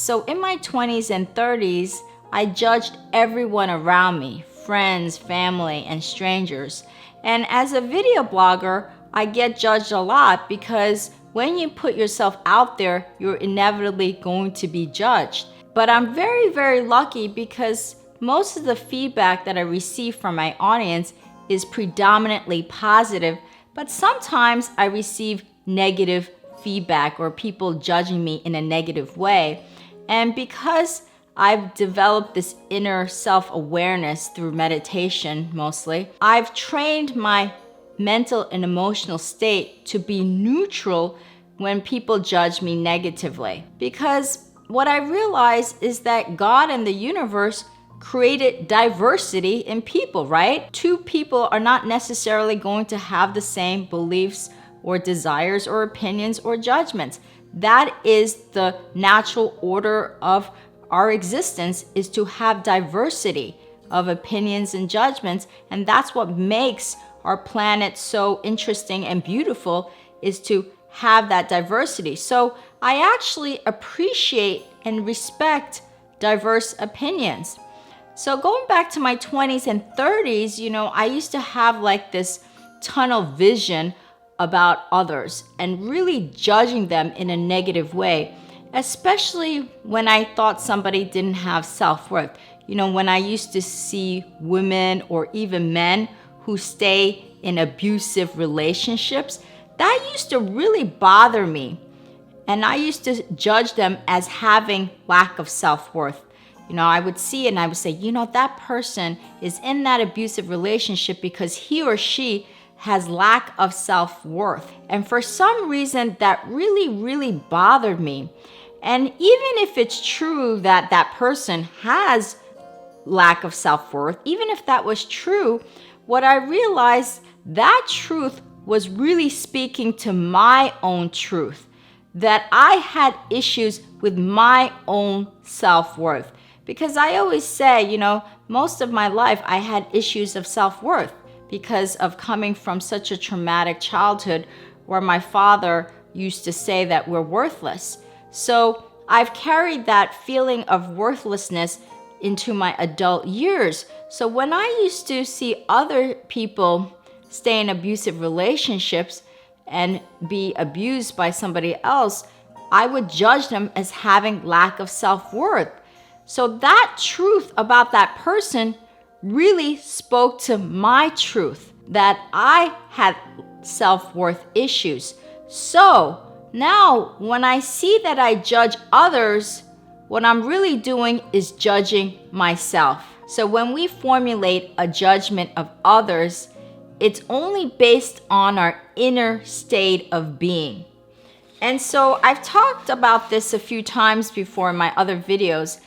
So in my 20s and 30s, I judged everyone around me, friends, family, and strangers. And as a video blogger, I get judged a lot because when you put yourself out there, you're inevitably going to be judged. But I'm very, very lucky because most of the feedback that I receive from my audience is predominantly positive, but sometimes I receive negative feedback or people judging me in a negative way. And because I've developed this inner self-awareness through meditation mostly, I've trained my mental and emotional state to be neutral when people judge me negatively. Because what I realize is that God and the universe created diversity in people, right? Two people are not necessarily going to have the same beliefs or desires or opinions or judgments. That is the natural order of our existence, is to have diversity of opinions and judgments. And that's what makes our planet so interesting and beautiful, is to have that diversity. So I actually appreciate and respect diverse opinions. So going back to my 20s and 30s, I used to have like this tunnel vision about others and really judging them in a negative way, especially when I thought somebody didn't have self-worth. When I used to see women or even men who stay in abusive relationships, that used to really bother me. And I used to judge them as having lack of self-worth. I would see it and I would say, that person is in that abusive relationship because he or she has lack of self-worth. And for some reason, that really, really bothered me. And even if it's true that that person has lack of self-worth, even if that was true, what I realized, that truth was really speaking to my own truth, that I had issues with my own self-worth. Because I always say, most of my life I had issues of self-worth because of coming from such a traumatic childhood where my father used to say that we're worthless. So I've carried that feeling of worthlessness into my adult years. So when I used to see other people stay in abusive relationships and be abused by somebody else, I would judge them as having lack of self-worth. So that truth about that person really spoke to my truth, that I had self-worth issues. So now when I see that I judge others, what I'm really doing is judging myself. So when we formulate a judgment of others, it's only based on our inner state of being. And so I've talked about this a few times before in my other videos,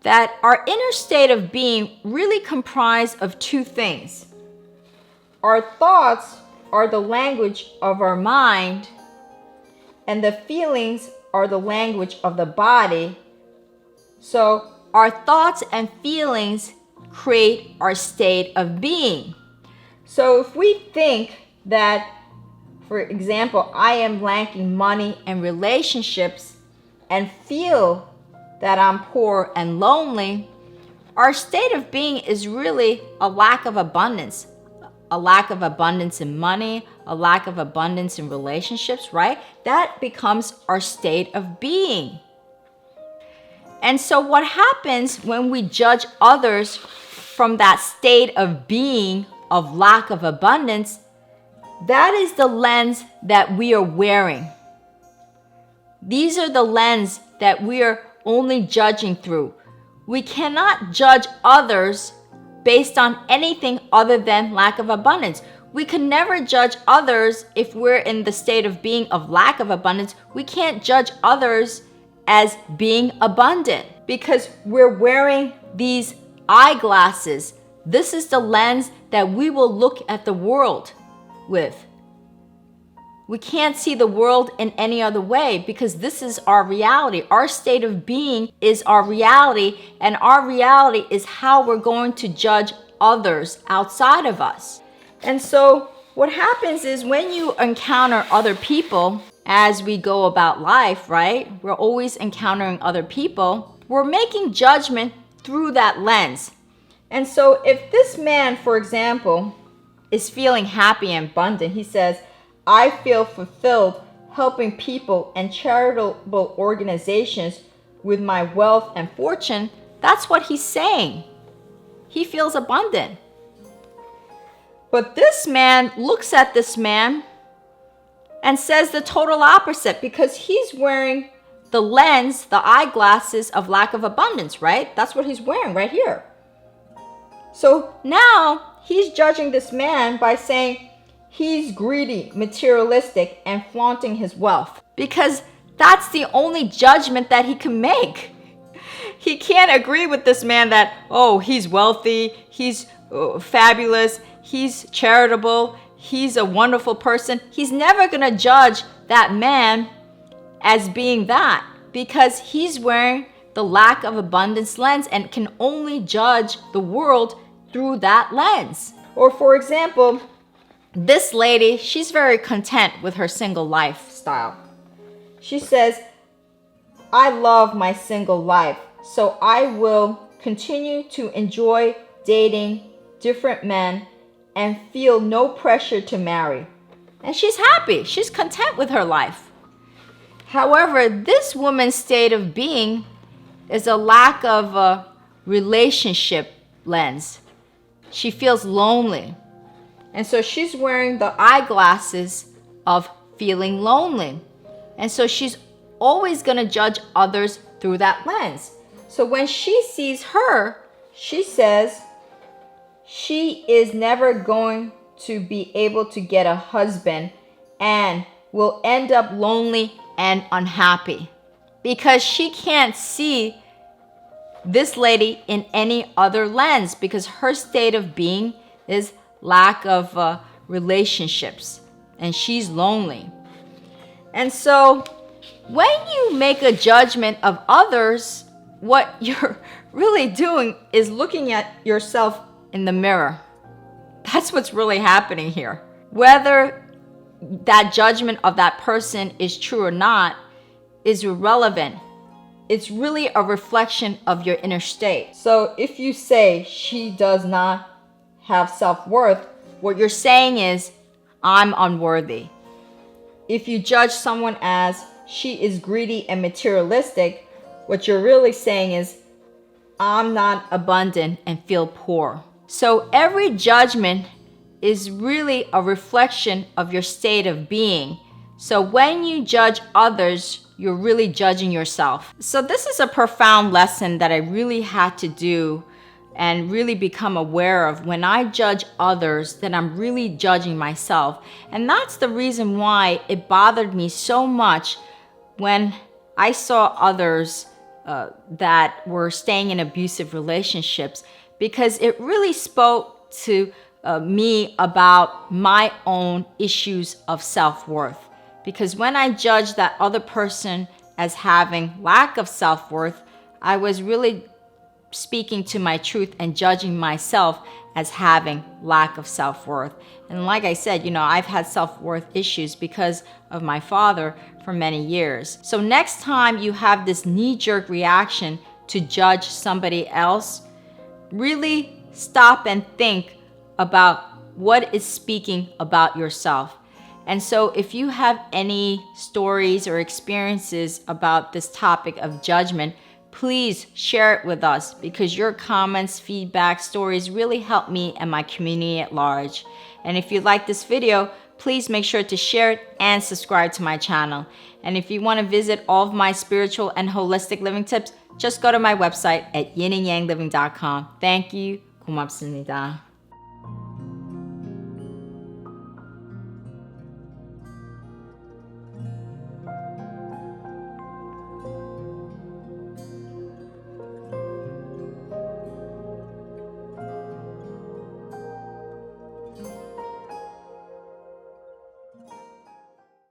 that our inner state of being really comprised of two things. Our thoughts are the language of our mind, and the feelings are the language of the body. So our thoughts and feelings create our state of being. So if we think that, for example, I am lacking money and relationships and feel that I'm poor and lonely, our state of being is really a lack of abundance. A lack of abundance in money, a lack of abundance in relationships, right? That becomes our state of being. And so what happens when we judge others from that state of being of lack of abundance, that is the lens that we are wearing. These are the lens that we are only judging through. We cannot judge others based on anything other than lack of abundance. We can never judge others if we're in the state of being of lack of abundance. We can't judge others as being abundant because we're wearing these eyeglasses. This is the lens that we will look at the world with. We can't see the world in any other way because this is our reality. Our state of being is our reality, and our reality is how we're going to judge others outside of us. And so what happens is when you encounter other people as we go about life, right? We're always encountering other people. We're making judgment through that lens. And so if this man, for example, is feeling happy and abundant, he says, I feel fulfilled helping people and charitable organizations with my wealth and fortune. That's what he's saying. He feels abundant. But this man looks at this man and says the total opposite, because he's wearing the lens, the eyeglasses of lack of abundance, right? That's what he's wearing right here. So now he's judging this man by saying he's greedy, materialistic, and flaunting his wealth, because that's the only judgment that he can make. He can't agree with this man that, oh, he's wealthy, he's fabulous, he's charitable, he's a wonderful person. He's never going to judge that man as being that, because he's wearing the lack of abundance lens and can only judge the world through that lens. Or for example, this lady, she's very content with her single lifestyle. She says, I love my single life, so I will continue to enjoy dating different men and feel no pressure to marry. And she's happy. She's content with her life. However, this woman's state of being is a lack of a relationship lens. She feels lonely. And so she's wearing the eyeglasses of feeling lonely. And so she's always going to judge others through that lens. So when she sees her, she says she is never going to be able to get a husband and will end up lonely and unhappy, because she can't see this lady in any other lens, because her state of being is lack of relationships, and she's lonely. And so when you make a judgment of others, what you're really doing is looking at yourself in the mirror. That's what's really happening here. Whether that judgment of that person is true or not is irrelevant. It's really a reflection of your inner state. So if you say she does not have self-worth, what you're saying is, I'm unworthy. If you judge someone as she is greedy and materialistic, what you're really saying is, I'm not abundant and feel poor. So every judgment is really a reflection of your state of being. So when you judge others, you're really judging yourself. So this is a profound lesson that I really had to do and really become aware of. When I judge others, then I'm really judging myself. And that's the reason why it bothered me so much when I saw others that were staying in abusive relationships, because it really spoke to me about my own issues of self-worth. Because when I judged that other person as having lack of self-worth, I was really speaking to my truth and judging myself as having lack of self-worth. And like I said, I've had self-worth issues because of my father for many years. So next time you have this knee-jerk reaction to judge somebody else, really stop and think about what is speaking about yourself. And so if you have any stories or experiences about this topic of judgment, please share it with us, because your comments, feedback, stories really help me and my community at large. And if you like this video, please make sure to share it and subscribe to my channel. And if you want to visit all of my spiritual and holistic living tips, just go to my website at yinandyangliving.com. Thank you. 고맙습니다.